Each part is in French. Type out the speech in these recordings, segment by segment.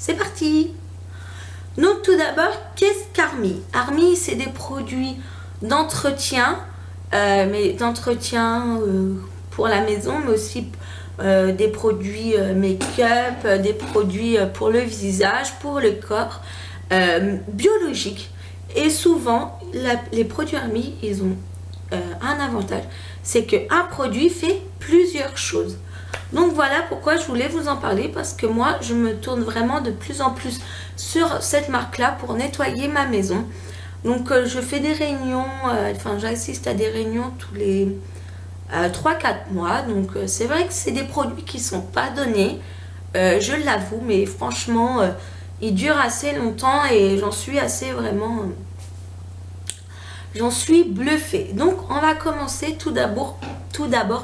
c'est parti. Donc tout d'abord, qu'est-ce qu'Army? Army, c'est des produits d'entretien, mais d'entretien pour la maison, mais aussi des produits make-up, des produits pour le visage, pour le corps, biologiques. Et souvent, les produits Army, ils ont un avantage, c'est qu'un produit fait plusieurs choses. Donc voilà pourquoi je voulais vous en parler, parce que moi je me tourne vraiment de plus en plus sur cette marque là pour nettoyer ma maison. Donc je fais des réunions, enfin j'assiste à des réunions tous les 3-4 mois. Donc c'est vrai que c'est des produits qui sont pas donnés, je l'avoue, mais franchement ils durent assez longtemps et j'en suis assez vraiment... J'en suis bluffée. Donc on va commencer tout d'abord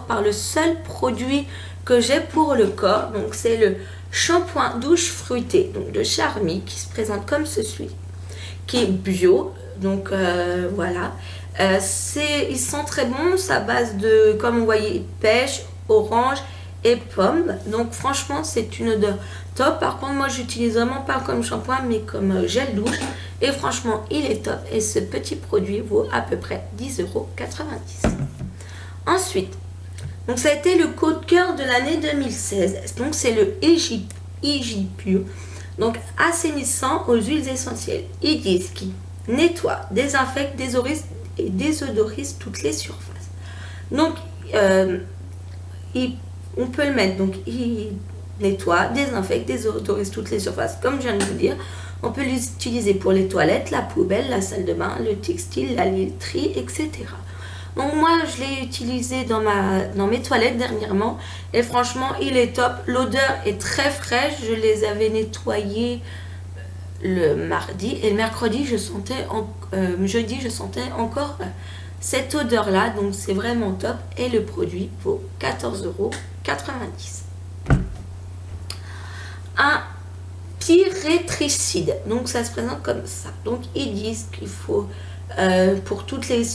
par le seul produit que j'ai pour le corps. Donc c'est le shampoing douche fruité, donc de chez Army, qui se présente comme ceci, qui est bio. Donc voilà. Ils sont très bons, c'est à base de, comme vous voyez, pêche, orange et pomme. Donc franchement c'est une odeur top. Par contre moi j'utilise vraiment pas comme shampoing mais comme gel douche. Et franchement, il est top. Et ce petit produit vaut à peu près 10,90 €. Ensuite, donc ça a été le coup de cœur de l'année 2016. Donc c'est le EJ Pure. Donc assainissant aux huiles essentielles. Ils disent qu'il nettoie, désinfecte, désodorise toutes les surfaces. Donc on peut le mettre. Donc il nettoie, désinfecte, désodorise toutes les surfaces. Comme je viens de vous dire. On peut l'utiliser pour les toilettes, la poubelle, la salle de bain, le textile, la literie, etc. Donc moi, je l'ai utilisé dans mes toilettes dernièrement. Et franchement, il est top. L'odeur est très fraîche. Je les avais nettoyés le mardi. Et le mercredi, jeudi, je sentais encore cette odeur-là. Donc c'est vraiment top. Et le produit vaut 14,90 €. Un pyrétricide, donc ça se présente comme ça. Donc ils disent qu'il faut pour toutes les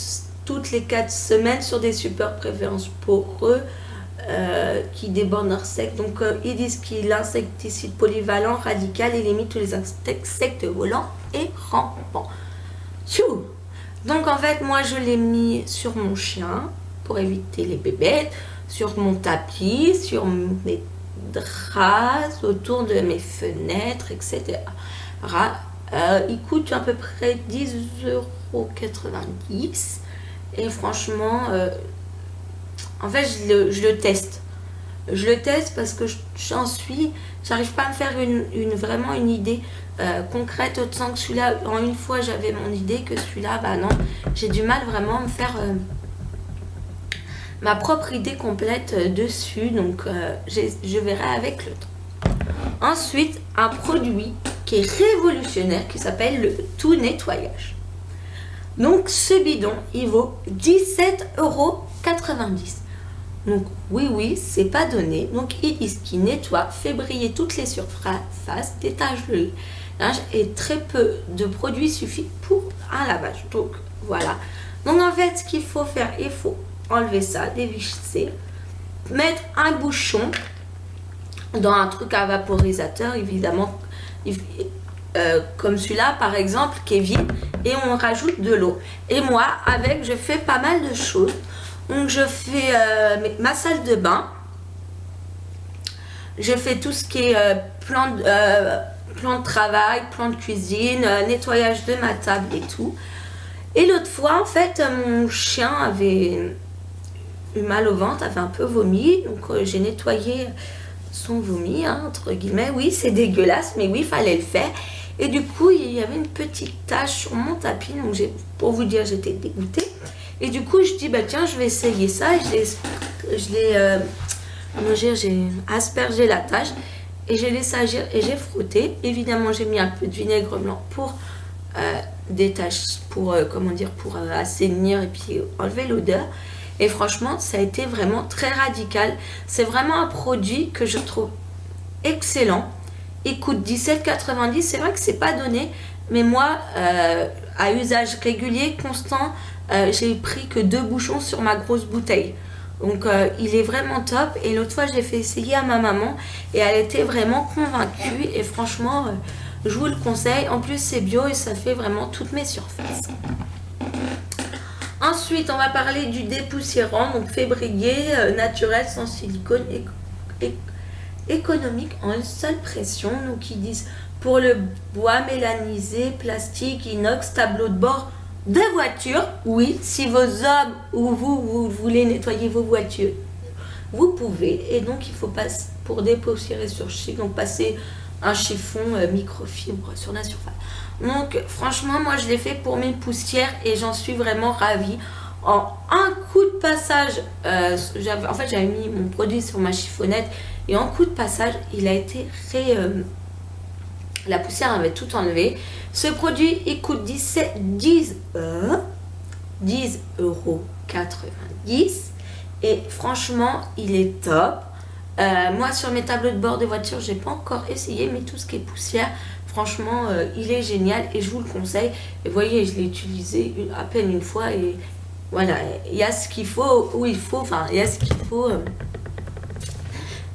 4 semaines sur des super préférences poreux qui débordent leur sec. Donc ils disent qu'il est insecticide polyvalent, radical, et limite tous les insectes volants et rampants. Tchou. Donc en fait moi je l'ai mis sur mon chien pour éviter les bébêtes, sur mon tapis, sur mes draps, autour de mes fenêtres, etc. Il coûte à peu près 10,90 € et franchement en fait je le teste. Je le teste parce que j'arrive pas à me faire vraiment une idée concrète, autant que celui-là, en une fois j'avais mon idée, que celui-là, bah non, j'ai du mal vraiment à me faire ma propre idée complète dessus. Donc je verrai avec le temps. Ensuite, un produit qui est révolutionnaire qui s'appelle le tout nettoyage. Donc ce bidon il vaut 17,90 €. Donc oui c'est pas donné. Donc ils disent qu'il nettoie, fait briller toutes les surfaces, détache le linge et très peu de produits suffit pour un lavage. Donc voilà. Donc en fait ce qu'il faut faire, il faut enlever ça, dévisser, mettre un bouchon dans un truc à vaporisateur, évidemment, comme celui-là par exemple qui est vide, et on rajoute de l'eau. Et moi je fais pas mal de choses. Donc je fais ma salle de bain, je fais tout ce qui est plan de travail, plan de cuisine, nettoyage de ma table et tout. Et l'autre fois en fait mon chien avait eu mal au ventre, avait un peu vomi, donc j'ai nettoyé son vomi, hein, entre guillemets. Oui, c'est dégueulasse, mais oui, il fallait le faire. Et du coup, il y avait une petite tache sur mon tapis, donc pour vous dire, j'étais dégoûtée. Et du coup, je dis, bah tiens, je vais essayer ça. J'ai aspergé la tache et j'ai laissé agir et j'ai frotté. Évidemment, j'ai mis un peu de vinaigre blanc pour pour assainir et puis enlever l'odeur. Et franchement, ça a été vraiment très radical. C'est vraiment un produit que je trouve excellent. Il coûte 17,90 €. C'est vrai que c'est pas donné, mais moi, à usage régulier, constant, j'ai pris que 2 bouchons sur ma grosse bouteille. Donc il est vraiment top. Et l'autre fois j'ai fait essayer à ma maman et elle était vraiment convaincue. Et franchement, je vous le conseille. En plus c'est bio et ça fait vraiment toutes mes surfaces. Ensuite on va parler du dépoussiérant. Donc fébrier naturel sans silicone économique en une seule pression. Donc ils disent pour le bois mélanisé, plastique, inox, tableau de bord de voiture. Oui, si vos hommes ou vous voulez nettoyer vos voitures, vous pouvez. Et donc il faut passer pour dépoussiérer sur chic, donc passer un chiffon microfibre sur la surface. Donc franchement moi je l'ai fait pour mes poussières et j'en suis vraiment ravie. En un coup de passage, j'avais mis mon produit sur ma chiffonnette et en coup de passage il a été la poussière avait tout enlevé. Ce produit il coûte 10,90 € et franchement il est top. Moi sur mes tableaux de bord de voiture j'ai pas encore essayé, mais tout ce qui est poussière franchement il est génial et je vous le conseille. Et vous voyez je l'ai utilisé à peine une fois et voilà, il y a ce qu'il faut où il faut, enfin il y a ce qu'il faut.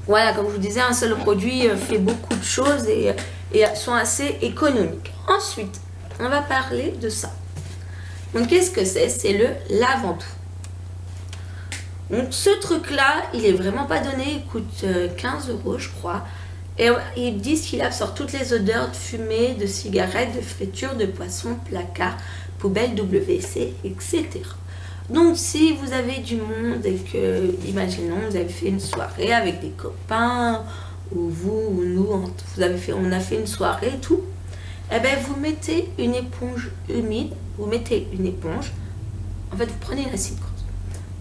Voilà, comme je vous disais, un seul produit fait beaucoup de choses et sont assez économiques. Ensuite, on va parler de ça. Donc, qu'est-ce que c'est? C'est le lave-tout. Donc, ce truc-là, il est vraiment pas donné. Il coûte 15 € je crois. Et ils disent qu'il absorbe toutes les odeurs de fumée, de cigarettes, de friture, de poissons, placards, poubelles, WC, etc. Donc si vous avez du monde et que, imaginons, vous avez fait une soirée avec des copains, ou vous, ou nous, on a fait une soirée et tout, et bien vous mettez une éponge humide, vous mettez une éponge, en fait vous prenez une acide grosse,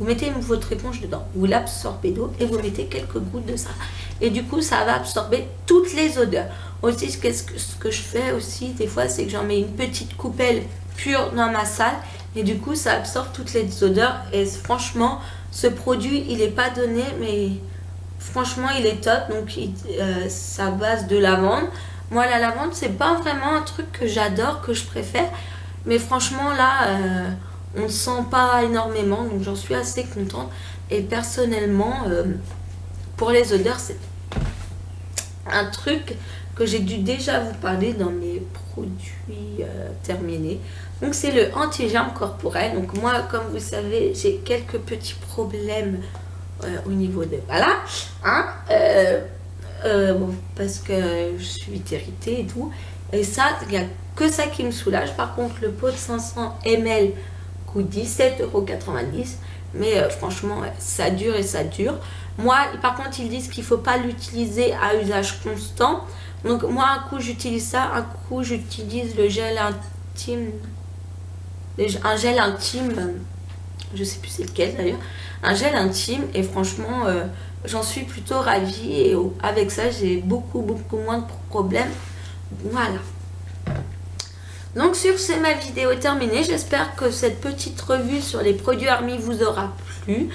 vous mettez votre éponge dedans, vous l'absorbez d'eau et vous mettez quelques gouttes de ça. Et du coup ça va absorber toutes les odeurs. Aussi ce que je fais aussi des fois, c'est que j'en mets une petite coupelle pure dans ma salle. Et du coup, ça absorbe toutes les odeurs. Et franchement, ce produit, il n'est pas donné, mais franchement, il est top. Donc, c'est à base de lavande. Moi, la lavande, c'est pas vraiment un truc que j'adore, que je préfère. Mais franchement, là, on ne sent pas énormément. Donc, j'en suis assez contente. Et personnellement, pour les odeurs, c'est un truc que j'ai dû déjà vous parler dans mes produits terminés. Donc c'est le anti-germe corporel. Donc moi, comme vous savez, j'ai quelques petits problèmes au niveau de... Voilà, hein, bon, parce que je suis irritée et tout. Et ça, il n'y a que ça qui me soulage. Par contre, le pot de 500 ml coûte 17,90 €. Mais franchement, ça dure et ça dure. Moi, par contre, ils disent qu'il ne faut pas l'utiliser à usage constant. Donc moi, un coup, j'utilise ça. Un coup, j'utilise le gel intime. Un gel intime, je sais plus c'est lequel d'ailleurs, un gel intime et franchement j'en suis plutôt ravie et avec ça j'ai beaucoup moins de problèmes. Voilà. Donc sur ce, ma vidéo est terminée. J'espère que cette petite revue sur les produits Army vous aura plu.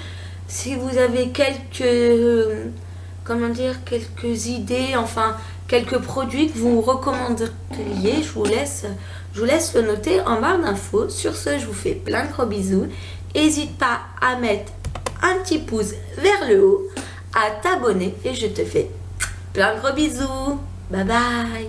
Si vous avez quelques idées, enfin quelques produits que vous recommanderiez, je vous laisse le noter en barre d'infos. Sur ce, je vous fais plein de gros bisous. N'hésite pas à mettre un petit pouce vers le haut, à t'abonner et je te fais plein de gros bisous. Bye bye.